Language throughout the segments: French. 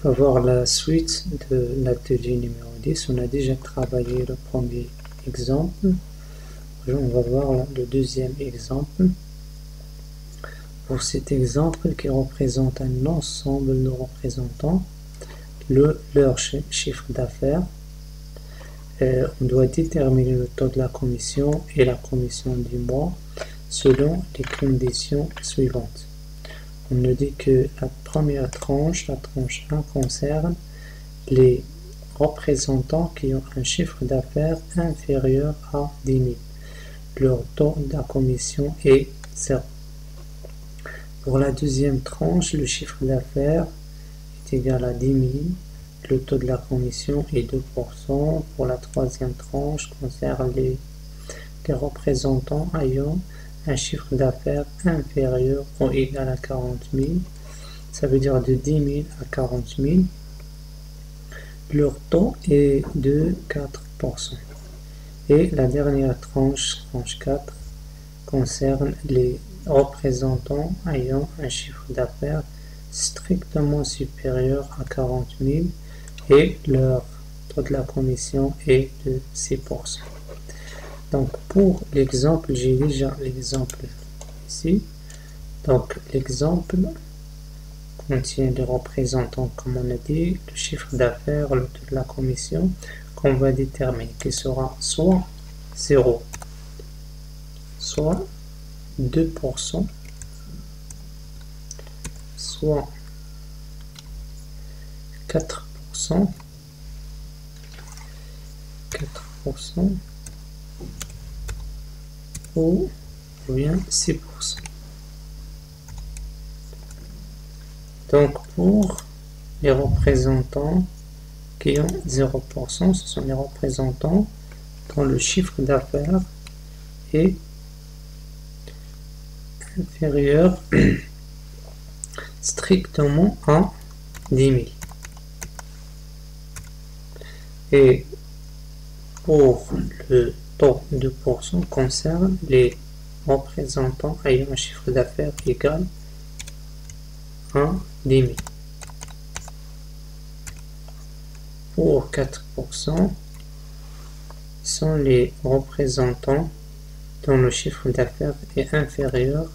On va voir la suite de l'atelier numéro 10. On a déjà travaillé le premier exemple. On va voir le deuxième exemple. Pour cet exemple qui représente un ensemble de représentants, leur chiffre d'affaires, on doit déterminer le taux de la commission et la commission du mois selon les conditions suivantes. On nous dit que la première tranche, la tranche 1, concerne les représentants qui ont un chiffre d'affaires inférieur à 10 000. Leur taux de la commission est 0. Pour la deuxième tranche, le chiffre d'affaires est égal à 10 000. Le taux de la commission est 2%. Pour la troisième tranche, concerne les représentants ayant un chiffre d'affaires inférieur ou égal à 40 000. Ça veut dire de 10 000 à 40 000. Leur taux est de 4%. Et la dernière tranche, tranche 4, concerne les représentants ayant un chiffre d'affaires strictement supérieur à 40 000 et leur taux de la commission est de 6%. Donc pour l'exemple, j'ai déjà l'exemple ici. Donc l'exemple contient des représentants, comme on a dit, le chiffre d'affaires, le taux de la commission qu'on va déterminer, qui sera soit 0, soit 2%, soit 4%, ou bien 6%. Donc pour les représentants qui ont 0%, ce sont les représentants dont le chiffre d'affaires est inférieur strictement à 10 000. Et pour le taux de 2% concerne les représentants ayant un chiffre d'affaires égal à 10 000. Pour 4%, sont les représentants dont le chiffre d'affaires est inférieur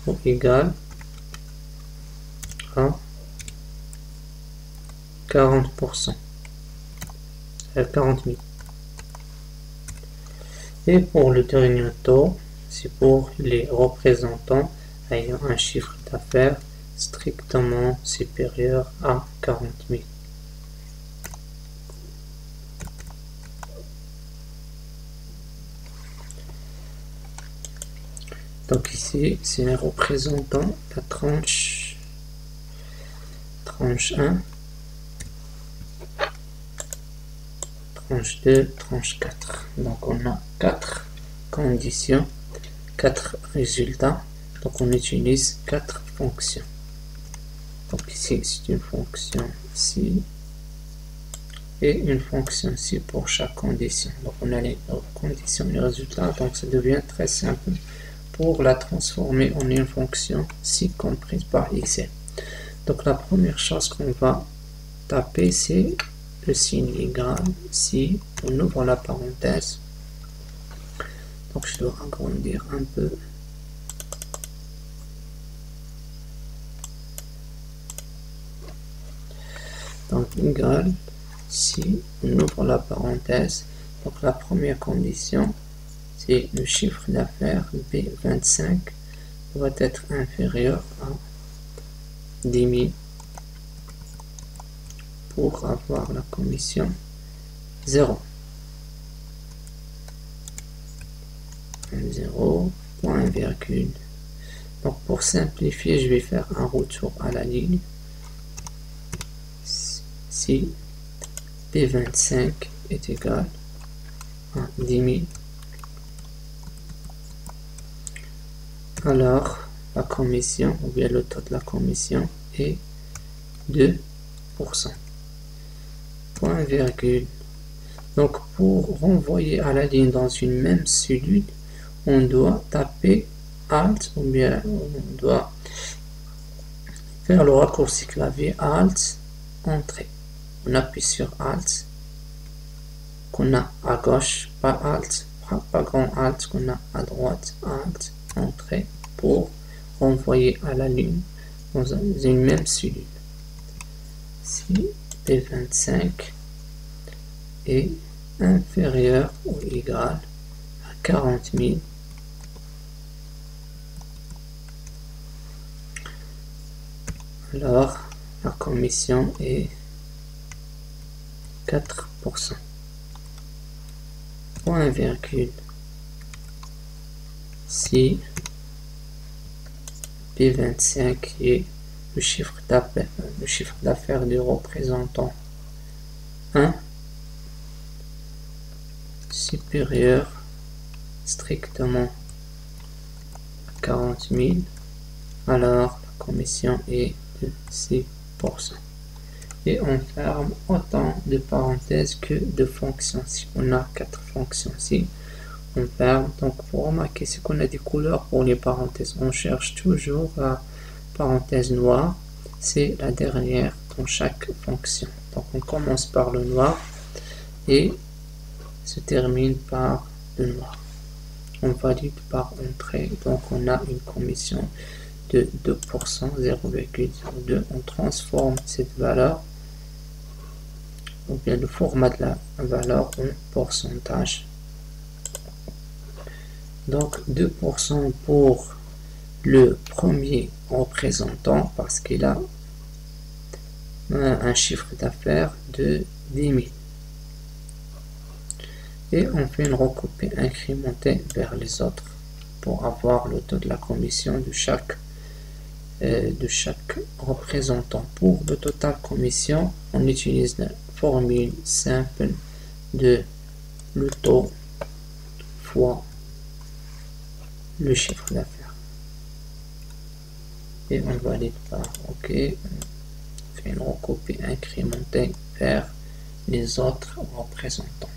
ou égal à 40%, 40 000. Et pour le dernier taux, c'est pour les représentants ayant un chiffre d'affaires strictement supérieur à 40 000. Donc ici, c'est les représentants, la tranche 1, tranche 2, tranche 4. Donc on a 4 conditions, 4 résultats. Donc on utilise 4 fonctions. Donc ici, c'est une fonction ci et une fonction ci pour chaque condition. Donc on a les conditions et les résultats. Donc ça devient très simple pour la transformer en une fonction ci comprise par ici. Donc la première chose qu'on va taper, c'est le signe égal. Si on ouvre la parenthèse, donc je dois agrandir un peu. Donc égal, si on ouvre la parenthèse, donc la première condition, c'est le chiffre d'affaires B25 doit être inférieur à 10 000 pour avoir la commission 0. 0, point virgule. Donc pour simplifier, je vais faire un retour à la ligne. Si B25 est égal à 10 000, alors la commission, ou bien le taux de la commission est 2%. Point virgule. Donc pour renvoyer à la ligne dans une même cellule, on doit taper Alt, ou bien on doit faire le raccourci clavier Alt entrée. On appuie sur Alt, qu'on a à gauche, pas Alt, pas grand Alt, qu'on a à droite, Alt, entrée, pour renvoyer à la ligne dans une même cellule. Si P25 est inférieur ou égal à 40 000, alors la commission est 4%. Point virgule. Si P25 est le chiffre d'affaires du représentant 1 supérieur strictement à 40 000, alors la commission est de 6%. Et on ferme autant de parenthèses que de fonctions. Si on a 4 fonctions ici, on ferme. Donc pour remarquer, c'est qu'on a des couleurs pour les parenthèses. On cherche toujours la parenthèse noire, c'est la dernière dans chaque fonction. Donc on commence par le noir et se termine par le noir. On valide par entrée, donc on a une commission de 2%, 0,02. On transforme cette valeur, ou bien le format de la valeur en pourcentage. Donc 2% pour le premier représentant parce qu'il a un chiffre d'affaires de 10 000. Et on fait une recopie incrémentée vers les autres pour avoir le taux de la commission de chaque représentant. Pour le total commission, on utilise la formule simple de le taux fois le chiffre d'affaires. Et on valide par OK. On fait une recopie incrémentée vers les autres représentants.